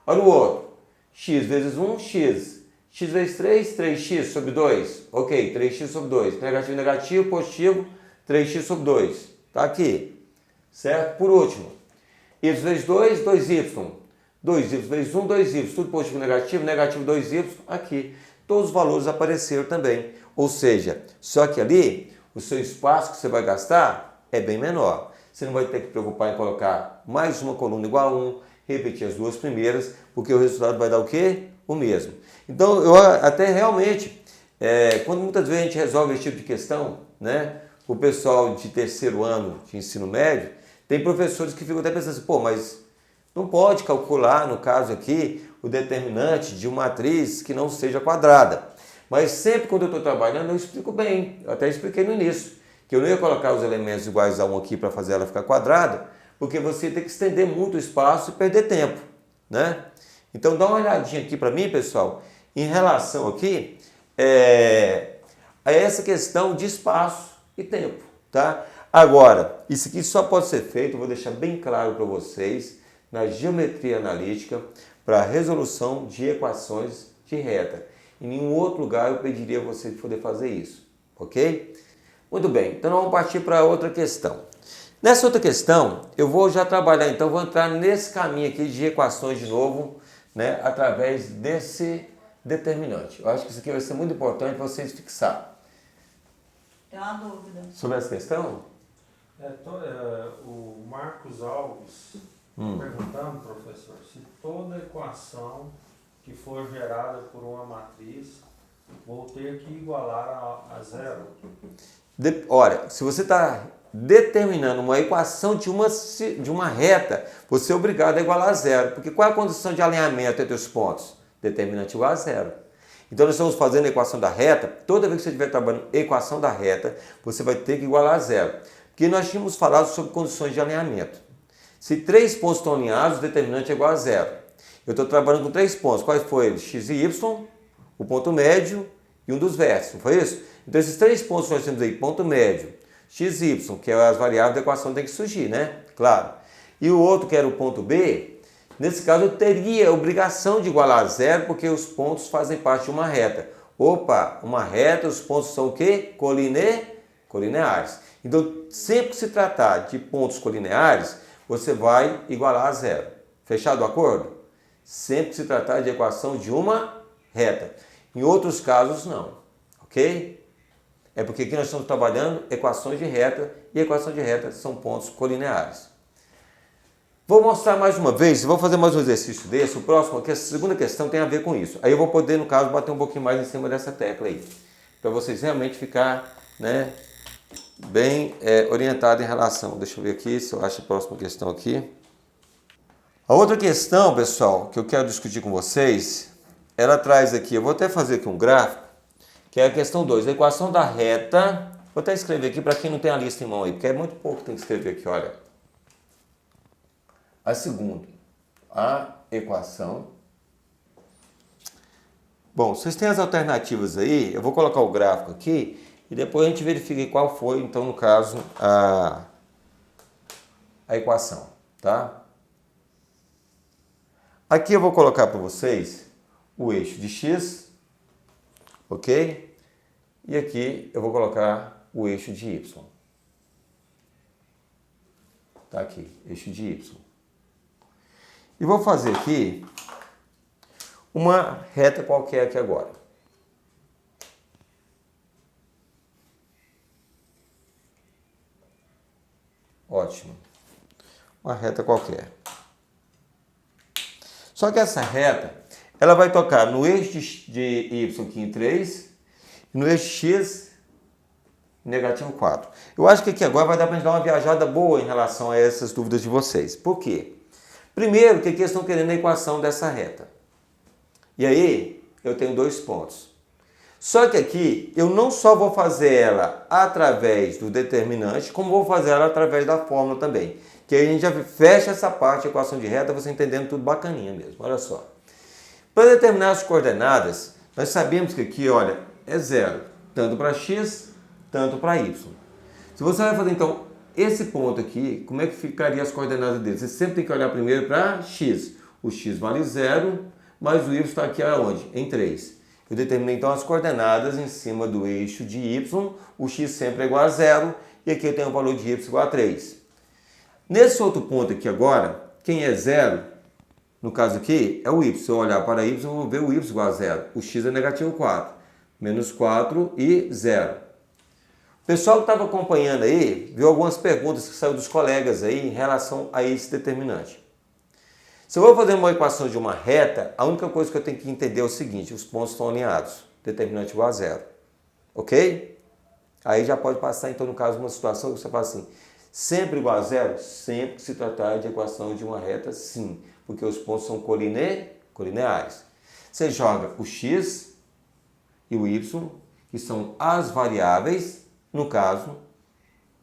S1: Olha o outro. X vezes 1, x. X vezes 3, 3x sobre 2. Ok, 3x sobre 2. Negativo, negativo, positivo, 3x sobre 2. Está aqui. Certo? Por último, y vezes 2, 2y. 2y vezes 1, 2y. Tudo positivo, negativo, negativo 2y. Aqui. Todos os valores apareceram também. Ou seja, só que ali, o seu espaço que você vai gastar é bem menor. Você não vai ter que preocupar em colocar mais uma coluna igual a 1, repetir as duas primeiras, porque o resultado vai dar o quê? O mesmo. Então, eu até realmente, quando muitas vezes a gente resolve esse tipo de questão, né, o pessoal de terceiro ano de ensino médio, tem professores que ficam até pensando assim, pô, mas não pode calcular, no caso aqui, o determinante de uma matriz que não seja quadrada. Mas sempre quando eu estou trabalhando, eu explico bem. Eu até expliquei no início, que eu não ia colocar os elementos iguais a 1 aqui para fazer ela ficar quadrada, porque você tem que estender muito o espaço e perder tempo, né? Então dá uma olhadinha aqui para mim, pessoal, em relação aqui a essa questão de espaço e tempo, tá? Agora, isso aqui só pode ser feito, eu vou deixar bem claro para vocês, na geometria analítica, para resolução de equações de reta. Em nenhum outro lugar eu pediria a você poder fazer isso, ok? Muito bem, então nós vamos partir para outra questão. Nessa outra questão, eu vou já trabalhar, então vou entrar nesse caminho aqui de equações de novo, né, através desse determinante. Eu acho que isso aqui vai ser muito importante vocês fixar.
S3: Tem uma dúvida.
S1: Sobre essa questão?
S2: O Marcos Alves perguntando, professor, se toda equação que for gerada por uma matriz, vou ter que igualar a zero.
S1: Olha, se você está determinando uma equação de uma reta, você é obrigado a igualar a zero. Porque qual é a condição de alinhamento entre os pontos? Determinante igual a zero. Então nós estamos fazendo a equação da reta, toda vez que você estiver trabalhando equação da reta, você vai ter que igualar a zero. Porque nós tínhamos falado sobre condições de alinhamento. Se 3 pontos estão alinhados, o determinante é igual a zero. Eu estou trabalhando com 3 pontos. Quais foram eles? X e Y, o ponto médio e um dos vértices, não foi isso? Então esses 3 pontos que nós temos aí, ponto médio, x e y, que é as variáveis da equação, tem que surgir, né? Claro. E o outro, que era o ponto B, nesse caso eu teria a obrigação de igualar a zero, porque os pontos fazem parte de uma reta. Opa, uma reta, os pontos são o quê? Colineares. Então, sempre que se tratar de pontos colineares, você vai igualar a zero. Fechado o acordo? Sempre que se tratar de equação de uma reta. Em outros casos, não. Ok? É porque aqui nós estamos trabalhando equações de reta, e equações de reta são pontos colineares. Vou mostrar mais uma vez, vou fazer mais um exercício desse, o próximo, que a segunda questão tem a ver com isso. Aí eu vou poder, no caso, bater um pouquinho mais em cima dessa tecla aí, para vocês realmente ficar, né, bem orientado em relação. Deixa eu ver aqui se eu acho a próxima questão aqui. A outra questão, pessoal, que eu quero discutir com vocês, ela traz aqui, eu vou até fazer aqui um gráfico, que é a questão 2, a equação da reta. Vou até escrever aqui para quem não tem a lista em mão aí, porque é muito pouco que tem que escrever aqui, olha. A segunda, a equação. Bom, vocês têm as alternativas aí, eu vou colocar o gráfico aqui, e depois a gente verifica qual foi, então, no caso, a equação, tá? Aqui eu vou colocar para vocês o eixo de x, ok? E aqui eu vou colocar o eixo de y. Tá aqui, eixo de y. E vou fazer aqui uma reta qualquer aqui agora. Ótimo. Uma reta qualquer. Só que essa reta, ela vai tocar no eixo de y aqui em 3 e no eixo x negativo 4. Eu acho que aqui agora vai dar para a gente dar uma viajada boa em relação a essas dúvidas de vocês. Por quê? Primeiro, que aqui eles estão querendo a equação dessa reta. E aí, eu tenho 2 pontos. Só que aqui, eu não só vou fazer ela através do determinante, como vou fazer ela através da fórmula também. Que aí a gente já fecha essa parte de equação de reta, você entendendo tudo bacaninha mesmo. Olha só. Para determinar as coordenadas, nós sabemos que aqui, olha, é 0. Tanto para x, tanto para y. Se você vai fazer, então, esse ponto aqui, como é que ficaria as coordenadas dele? Você sempre tem que olhar primeiro para x. O x vale 0, mas o y está aqui aonde? Em 3. Eu determinei, então, as coordenadas em cima do eixo de y. O x sempre é igual a 0. E aqui eu tenho o valor de y igual a 3. Nesse outro ponto aqui agora, quem é 0, no caso aqui, é o y. Se eu olhar para y, eu vou ver o y igual a 0. O x é negativo 4. Menos 4 e 0. O pessoal que estava acompanhando aí, viu algumas perguntas que saíram dos colegas aí em relação a esse determinante. Se eu vou fazer uma equação de uma reta, a única coisa que eu tenho que entender é o seguinte, os pontos estão alinhados. Determinante igual a 0. Ok? Aí já pode passar, então, no caso, uma situação que você fala assim, sempre igual a 0? Sempre que se tratar de equação de uma reta, sim. Porque os pontos são colineares. Você joga o x e o y, que são as variáveis, no caso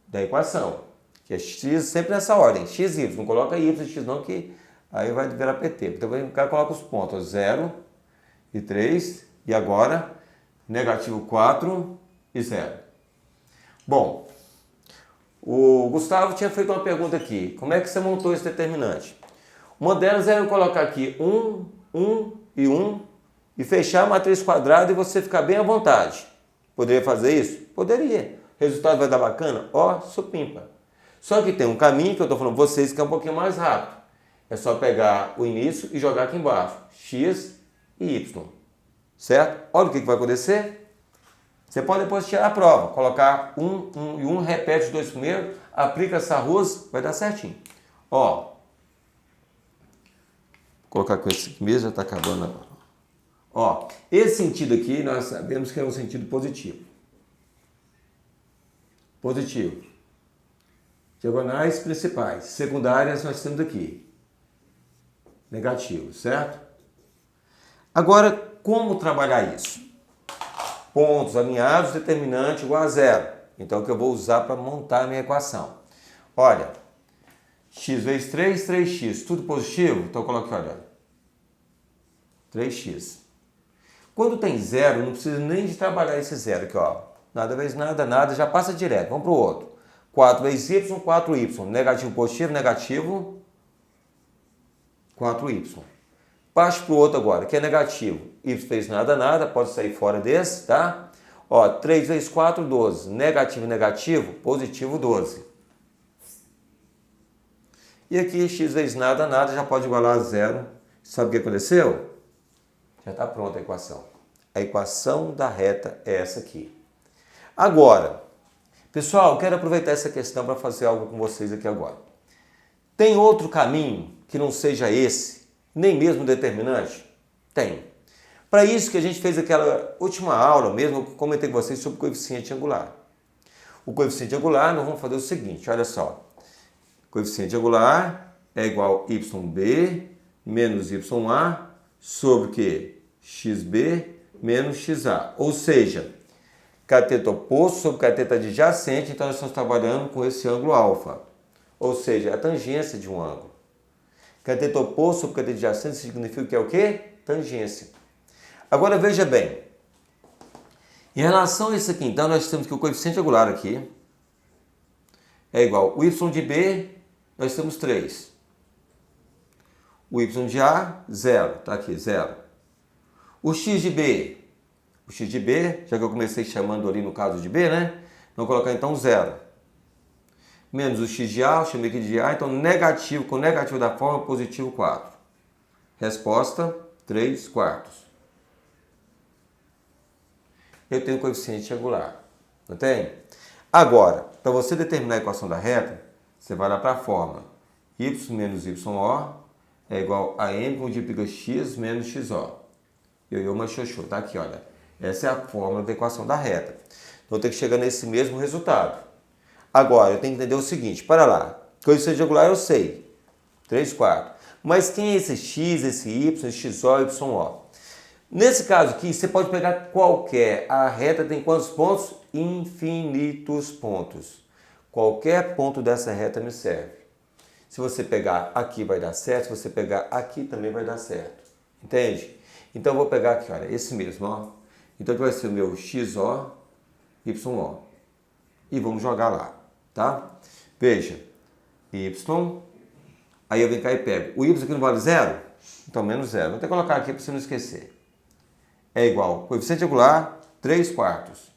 S1: da equação. Que é x sempre nessa ordem, x e y. Não coloca y e x não, que aí vai virar PT. Então o cara coloca os pontos 0 e 3, e agora negativo 4 e 0. Bom, o Gustavo tinha feito uma pergunta aqui. Como é que você montou esse determinante? Uma delas era eu colocar aqui 1, 1 e 1 e fechar a matriz quadrada e você ficar bem à vontade. Poderia fazer isso? Poderia. O resultado vai dar bacana? Ó, supimpa. Só que tem um caminho que eu estou falando para vocês que é um pouquinho mais rápido. É só pegar o início e jogar aqui embaixo. X e Y. Certo? Olha o que vai acontecer. Você pode depois tirar a prova. Colocar 1, 1 e 1, repete os dois primeiros, aplica essa rus, vai dar certinho. Ó. Vou colocar com esse aqui mesmo, já está acabando agora. Ó, esse sentido aqui nós sabemos que é um sentido positivo. Positivo. Diagonais principais. Secundárias nós temos aqui. Negativo, certo? Agora, como trabalhar isso? Pontos alinhados, determinante igual a 0. Então, é o que eu vou usar para montar a minha equação. Olha, x vezes 3, 3x. Tudo positivo? Então, eu coloco aqui, olha. 3x. Quando tem 0, não precisa nem de trabalhar esse 0 aqui, ó. Nada vezes nada, nada, já passa direto. Vamos para o outro. 4 vezes y, 4y. Negativo, positivo, negativo, 4y. Parte para o outro agora, que é negativo. Y vezes nada, nada, pode sair fora desse, tá? Ó, 3 vezes 4, 12. Negativo, negativo, positivo, 12. E aqui, x vezes nada, nada, já pode igualar a 0. Sabe o que aconteceu? Já está pronta a equação. A equação da reta é essa aqui. Agora, pessoal, eu quero aproveitar essa questão para fazer algo com vocês aqui agora. Tem outro caminho que não seja esse, nem mesmo determinante? Tem. Para isso que a gente fez aquela última aula mesmo, eu comentei com vocês sobre o coeficiente angular. O coeficiente angular, nós vamos fazer o seguinte, olha só. O coeficiente angular é igual a YB menos YA sobre o quê? XB menos XA. Ou seja, cateto oposto sobre cateto adjacente, então nós estamos trabalhando com esse ângulo alfa. Ou seja, a tangência de um ângulo. Cateto oposto sobre cateto adjacente significa que é o quê? Tangência. Agora veja bem. Em relação a isso aqui, então, nós temos que o coeficiente angular aqui é igual o y de B, nós temos 3. O y de A, 0. Está aqui, 0. O x de B, já que eu comecei chamando ali no caso de B, né? Vamos colocar então 0. Menos o x de A, eu chamei aqui de A, então negativo com negativo da forma, positivo 4. Resposta, 3 quartos. Eu tenho coeficiente angular, não tem? Agora, para você determinar a equação da reta, você vai lá para a fórmula. Y menos YO é igual a M multiplica X menos XO. Ioiô, mas xoxô, tá aqui, olha. Essa é a fórmula da equação da reta. Então eu tenho que chegar nesse mesmo resultado. Agora, eu tenho que entender o seguinte, para lá. Coeficiente angular eu sei, 3 quartos. Mas quem é esse X, esse Y, esse XO, YO? Nesse caso aqui, você pode pegar qualquer. A reta tem quantos pontos? Infinitos pontos. Qualquer ponto dessa reta me serve. Se você pegar aqui vai dar certo, se você pegar aqui também vai dar certo. Entende? Então eu vou pegar aqui, olha, esse mesmo, ó. Então aqui vai ser o meu XO, YO. E vamos jogar lá, tá? Veja, Y. Aí eu venho cá e pego. O Y aqui não vale 0? Então menos 0. Vou até colocar aqui para você não esquecer. É igual coeficiente angular, 3 quartos.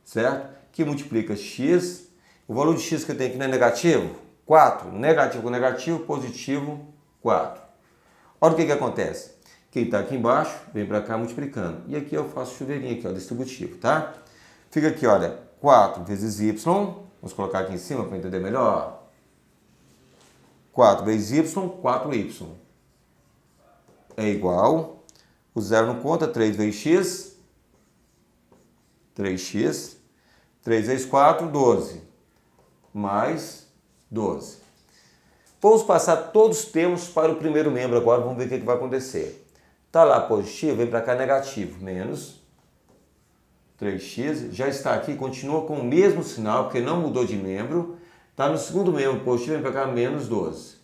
S1: Certo? Que multiplica x. O valor de x que eu tenho aqui não é negativo? 4. Negativo com negativo, positivo 4. Olha o que acontece. Quem está aqui embaixo, vem para cá multiplicando. E aqui eu faço chuveirinho aqui, ó, distributivo, tá? Fica aqui, olha, 4 vezes y. Vamos colocar aqui em cima para entender melhor. 4 vezes y, 4y. É igual, o 0 não conta, 3 vezes x, 3x. 3 vezes 4, 12. Mais 12. Vamos passar todos os termos para o primeiro membro agora, vamos ver o que vai acontecer. Está lá positivo, vem para cá negativo, menos 3x, já está aqui, continua com o mesmo sinal, porque não mudou de membro. Está no segundo membro positivo, vem para cá menos 12,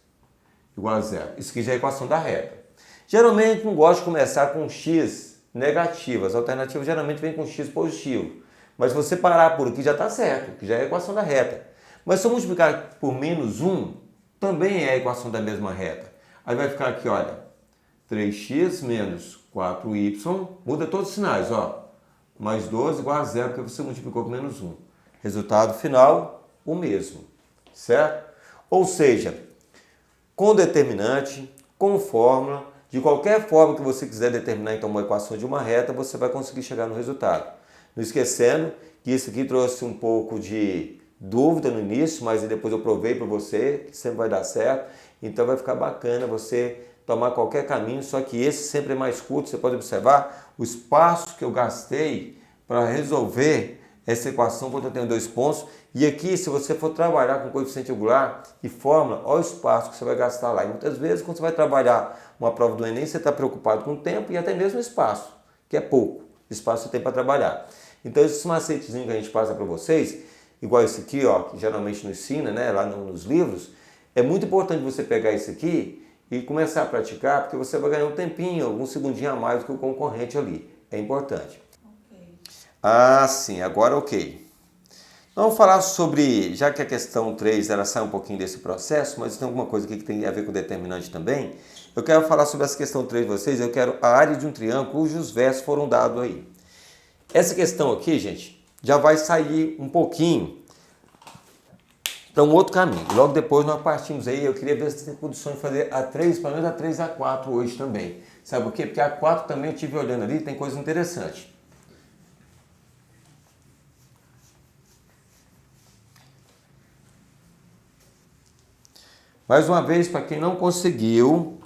S1: igual a 0. Isso aqui já é a equação da reta. Geralmente não gosto de começar com x negativo, as alternativas geralmente vêm com x positivo. Mas se você parar por aqui já está certo, que já é a equação da reta. Mas se eu multiplicar por menos 1, também é a equação da mesma reta. Aí vai ficar aqui, olha, 3x menos 4y, muda todos os sinais, ó. Mais 12 igual a 0, porque você multiplicou por menos 1. Resultado final, o mesmo, certo? Ou seja, com determinante, com fórmula, de qualquer forma que você quiser determinar então uma equação de uma reta, você vai conseguir chegar no resultado. Não esquecendo que isso aqui trouxe um pouco de dúvida no início, mas depois eu provei para você que sempre vai dar certo. Então vai ficar bacana você tomar qualquer caminho, só que esse sempre é mais curto. Você pode observar o espaço que eu gastei para resolver essa equação quando eu tenho 2 pontos. E aqui, se você for trabalhar com coeficiente angular e fórmula, olha o espaço que você vai gastar lá. E muitas vezes, quando você vai trabalhar uma prova do Enem, você está preocupado com o tempo e até mesmo o espaço, que é pouco espaço você tem para trabalhar. Então, esses macetezinhos que a gente passa para vocês, igual esse aqui, ó, que geralmente não ensina, né, lá nos livros, é muito importante você pegar esse aqui e começar a praticar, porque você vai ganhar um tempinho, alguns segundinhos a mais do que o concorrente ali. É importante. Okay. Ah, sim, agora ok. Vamos falar sobre, já que a questão 3 ela sai um pouquinho desse processo, mas tem alguma coisa aqui que tem a ver com determinante também, eu quero falar sobre essa questão 3 de vocês, eu quero a área de um triângulo cujos versos foram dados aí. Essa questão aqui, gente, já vai sair um pouquinho para um outro caminho. Logo depois nós partimos aí, eu queria ver se tem condições de fazer a 3, pelo menos a 3 a 4 hoje também. Sabe por quê? Porque a 4 também eu estive olhando ali, tem coisa interessante. Mais uma vez, para quem não conseguiu,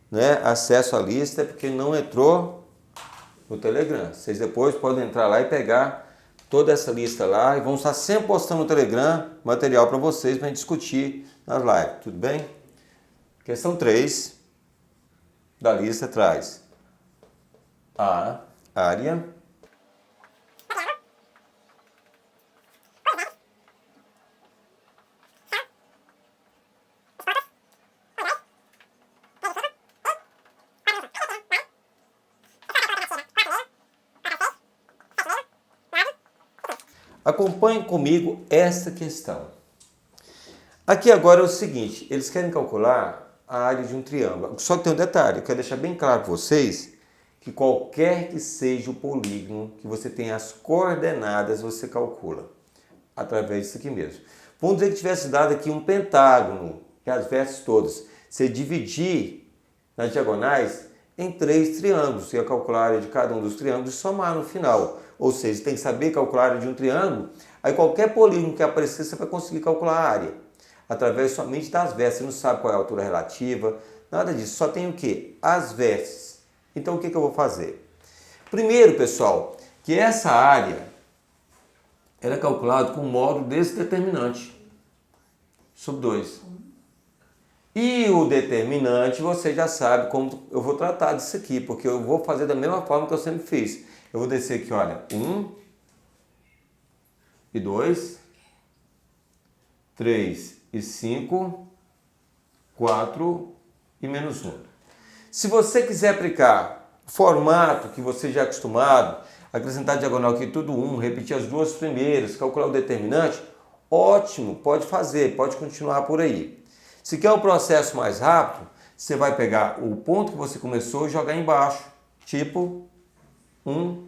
S1: né, acesso à lista, é porque não entrou no Telegram. Vocês depois podem entrar lá e pegar toda essa lista lá e vamos estar sempre postando no Telegram material para vocês para a gente discutir nas lives, tudo bem? Questão 3 da lista traz a área Acompanhe comigo esta questão. Aqui agora é o seguinte, eles querem calcular a área de um triângulo. Só que tem um detalhe, eu quero deixar bem claro para vocês que qualquer que seja o polígono que você tenha as coordenadas, você calcula através disso aqui mesmo. Vamos dizer que tivesse dado aqui um pentágono, que é as vértices todas. Você dividir nas diagonais em 3 triângulos. Você ia calcular a área de cada um dos triângulos e somar no final. Ou seja, tem que saber calcular a área de um triângulo. Aí qualquer polígono que aparecer, você vai conseguir calcular a área. Através somente das vértices. Você não sabe qual é a altura relativa, nada disso. Só tem o quê? As vértices. Então o que eu vou fazer? Primeiro, pessoal, que essa área ela é calculada com o módulo desse determinante sobre 2. E o determinante, você já sabe como eu vou tratar disso aqui, porque eu vou fazer da mesma forma que eu sempre fiz. Eu vou descer aqui, olha, 1 e 2, 3 e 5, 4 e menos 1. Se você quiser aplicar o formato que você já é acostumado, acrescentar diagonal aqui tudo 1, repetir as duas primeiras, calcular o determinante, ótimo, pode fazer, pode continuar por aí. Se quer um processo mais rápido, você vai pegar o ponto que você começou e jogar embaixo, tipo 1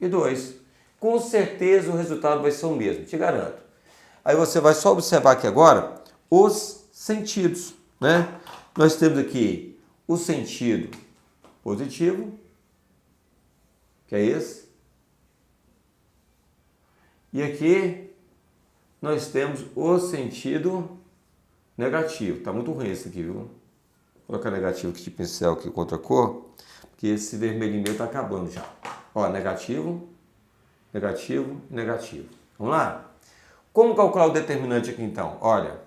S1: e 2. Com certeza o resultado vai ser o mesmo, te garanto. Aí você vai só observar aqui agora os sentidos, né? Nós temos aqui o sentido positivo, que é esse. E aqui nós temos o sentido negativo. Tá muito ruim esse aqui, viu? Vou colocar negativo aqui de pincel aqui contra a cor, porque esse vermelhinho meu tá acabando já. Ó, negativo, negativo, negativo. Vamos lá? Como calcular o determinante aqui então? Olha,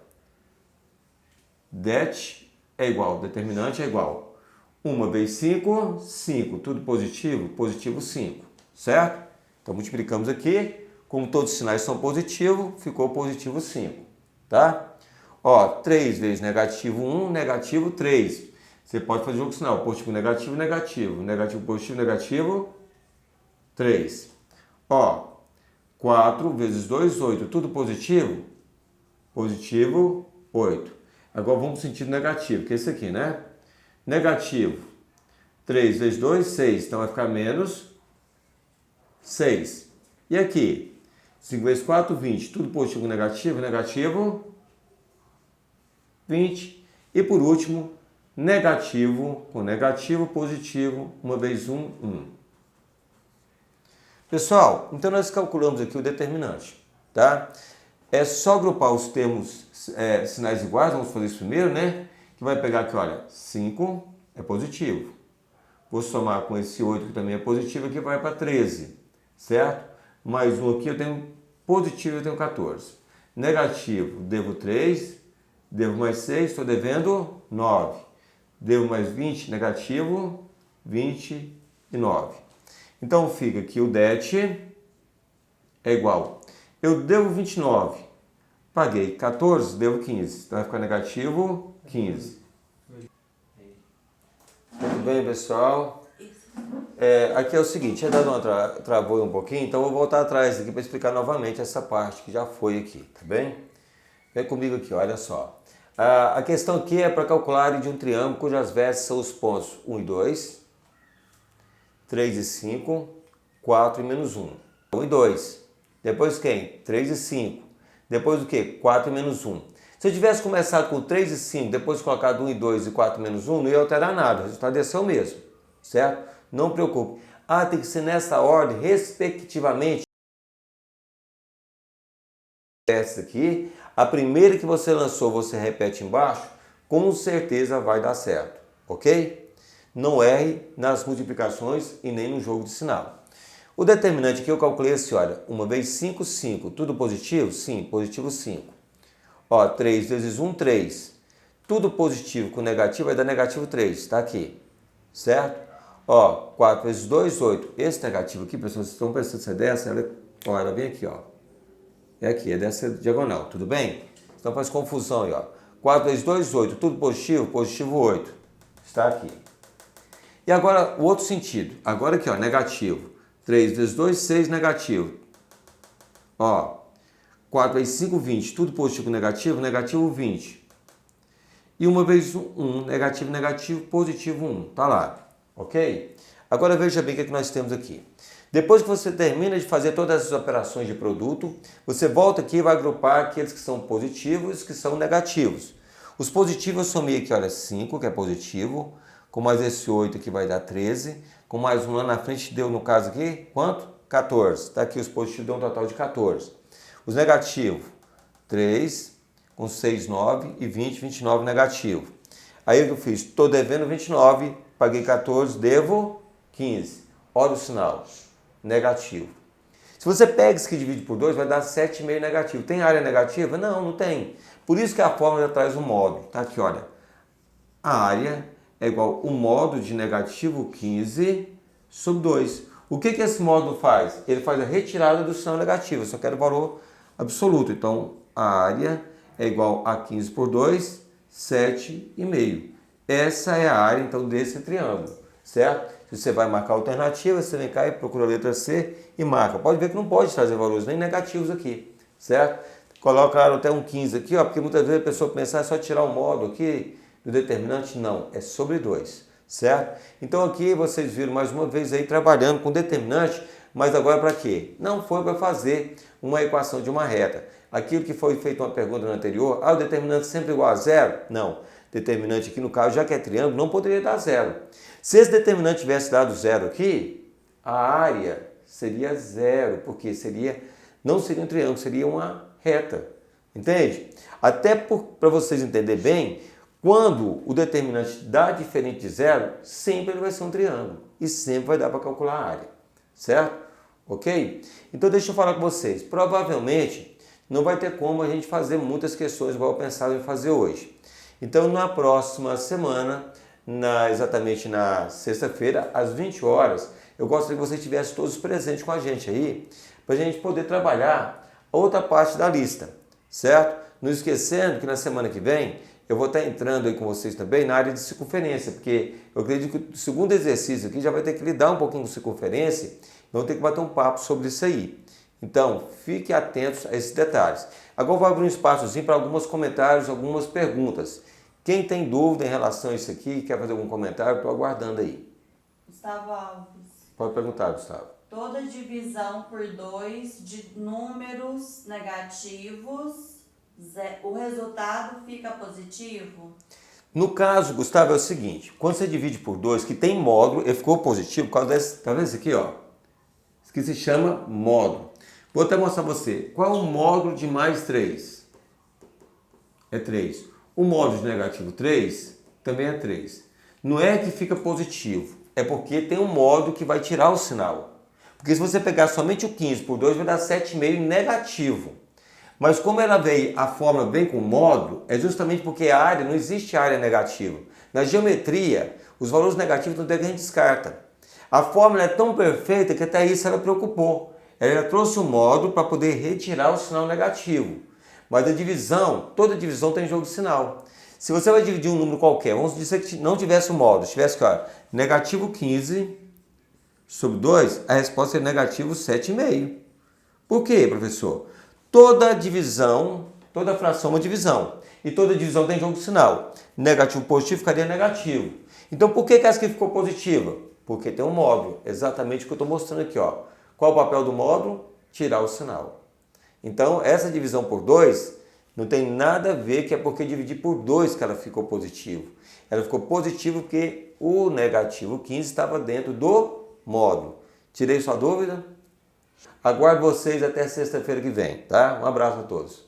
S1: det é igual, determinante é igual. 1 vezes 5, 5. Tudo positivo? Positivo 5, certo? Então multiplicamos aqui. Como todos os sinais são positivos, ficou positivo 5, tá? Ó, 3 vezes negativo 1, negativo 3. Você pode fazer jogo sinal, positivo, negativo, negativo. Negativo, positivo, negativo, 3. Ó, 4 vezes 2, 8. Tudo positivo? Positivo, 8. Agora vamos para o sentido negativo, que é esse aqui, né? Negativo. 3 vezes 2, 6. Então vai ficar menos 6. E aqui? 5 vezes 4, 20. Tudo positivo, negativo, negativo, 20. E por último, negativo com negativo, positivo, 1 vezes 1, 1. Pessoal, então nós calculamos aqui o determinante, tá? É só agrupar os termos sinais iguais, vamos fazer isso primeiro, né? Que vai pegar aqui, olha, 5 é positivo. Vou somar com esse 8 que também é positivo, aqui vai para 13, certo? Mais um aqui eu tenho positivo, eu tenho 14. Negativo, devo 3, devo mais 6, estou devendo 9. Devo mais 20, negativo, 29. Então fica que o det é igual. Eu devo 29, paguei 14, devo 15. Então vai ficar negativo 15. Tudo bem, pessoal? Aqui é o seguinte, travou um pouquinho, então eu vou voltar atrás aqui para explicar novamente essa parte que já foi aqui, tá bem? Vem comigo aqui, olha só. A questão aqui é para calcular a área de um triângulo cujas vértices são os pontos 1 e 2, 3 e 5, 4 e menos 1. 1 e 2. Depois quem? 3 e 5. Depois o quê? 4 e menos 1. Se eu tivesse começado com 3 e 5, depois colocado 1 e 2 e 4 e menos 1, não ia alterar nada, o resultado ia ser o mesmo, certo? Não preocupe. Tem que ser nessa ordem, respectivamente. Essa aqui, a primeira que você lançou, você repete embaixo, com certeza vai dar certo, ok? Não erre nas multiplicações e nem no jogo de sinal. O determinante aqui eu calculei assim, olha, 1 vezes 5, 5. Tudo positivo? Sim, positivo 5. Ó, 3 vezes 1, 3. Tudo positivo com negativo vai dar negativo 3, tá aqui, certo? Ó, 4 vezes 2, 8. Esse negativo aqui, pessoal, vocês estão pensando se é dessa, ela vem aqui, ó. É aqui, é dessa diagonal, tudo bem? Então faz confusão aí, ó. 4 vezes 2, 8. Tudo positivo? Positivo 8. Está aqui. E agora, o outro sentido. Agora aqui, ó, negativo. 3 vezes 2, 6, negativo. Ó, 4 vezes 5, 20. Tudo positivo, negativo, negativo 20. E 1 vezes 1, negativo, negativo, positivo 1. Tá lá, ok? Agora veja bem o que nós temos aqui. Depois que você termina de fazer todas essas operações de produto, você volta aqui e vai agrupar aqueles que são positivos e os que são negativos. Os positivos eu somei aqui, olha, 5, que é positivo, com mais esse 8 aqui vai dar 13, com mais um lá na frente deu, no caso aqui, quanto? 14. Tá aqui os positivos, deu um total de 14. Os negativos, 3, com 6, 9 e 20, 29 negativo. Aí o que eu fiz? Estou devendo 29, paguei 14, devo 15. Olha o sinal, negativo. Se você pega isso que divide por 2, vai dar 7,5 negativo. Tem área negativa? Não, não tem. Por isso que a fórmula já traz um módulo. Tá aqui, olha. A área é igual ao módulo de negativo 15 sobre 2. O que esse módulo faz? Ele faz a retirada do sinal negativo. Eu só quero o valor absoluto. Então, a área é igual a 15 por 2, 7,5. Essa é a área, então, desse triângulo, certo? Se você vai marcar a alternativa, você vem cá e procura a letra C e marca. Pode ver que não pode trazer valores nem negativos aqui, certo? Coloca até um 15 aqui, ó, porque muitas vezes a pessoa pensa, é só tirar um módulo aqui do determinante. Não, é sobre 2, certo? Então aqui vocês viram mais uma vez aí trabalhando com determinante, mas agora para quê? Não foi para fazer uma equação de uma reta. Aquilo que foi feito uma pergunta no anterior, o determinante sempre igual a zero? Não. Determinante aqui no caso, já que é triângulo, não poderia dar zero. Se esse determinante tivesse dado zero aqui, a área seria zero, porque não seria um triângulo, seria uma reta. Entende? Até para vocês entenderem bem, quando o determinante dá diferente de zero, sempre ele vai ser um triângulo e sempre vai dar para calcular a área, certo? Ok? Então deixa eu falar com vocês. Provavelmente não vai ter como a gente fazer muitas questões igual eu pensava em fazer hoje. Então na próxima semana, exatamente na sexta-feira, às 20 horas, eu gostaria que vocês estivessem todos presentes com a gente aí, para a gente poder trabalhar outra parte da lista, certo? Não esquecendo que na semana que vem eu vou estar entrando aí com vocês também na área de circunferência, porque eu acredito que o segundo exercício aqui já vai ter que lidar um pouquinho com circunferência, vamos ter que bater um papo sobre isso aí. Então, fiquem atentos a esses detalhes. Agora eu vou abrir um espaçozinho para alguns comentários, algumas perguntas. Quem tem dúvida em relação a isso aqui, quer fazer algum comentário, estou aguardando aí.
S3: Gustavo Alves.
S1: Pode perguntar, Gustavo.
S3: Toda divisão por 2 de números negativos, o resultado fica positivo?
S1: No caso, Gustavo, é o seguinte, quando você divide por 2, que tem módulo, ele ficou positivo por causa desse, tá vendo isso aqui, ó? Isso aqui se chama módulo. Vou até mostrar para você. Qual é o módulo de mais 3? É 3. O módulo de negativo 3 também é 3. Não é que fica positivo, é porque tem um módulo que vai tirar o sinal. Porque se você pegar somente o 15 por 2, vai dar 7,5 negativo. Mas como a fórmula vem com módulo, é justamente porque a área, não existe área negativa. Na geometria, os valores negativos não tem que a gente descarta. A fórmula é tão perfeita que até isso ela preocupou. Ela trouxe o módulo para poder retirar o sinal negativo. Mas a divisão, toda divisão tem jogo de sinal. Se você vai dividir um número qualquer, vamos dizer que não tivesse o módulo, tivesse aqui, ó, negativo 15 sobre 2, a resposta seria negativo 7,5. Por quê, professor? Toda divisão, toda fração é uma divisão. E toda divisão tem jogo de sinal. Negativo positivo ficaria negativo. Então por que essa aqui ficou positiva? Porque tem um módulo, exatamente o que eu estou mostrando aqui, ó. Qual o papel do módulo? Tirar o sinal. Então, essa divisão por 2 não tem nada a ver que é porque dividir por 2 que ela ficou positivo. Ela ficou positiva porque o negativo 15 estava dentro do módulo. Tirei sua dúvida? Aguardo vocês até sexta-feira que vem, tá? Um abraço a todos.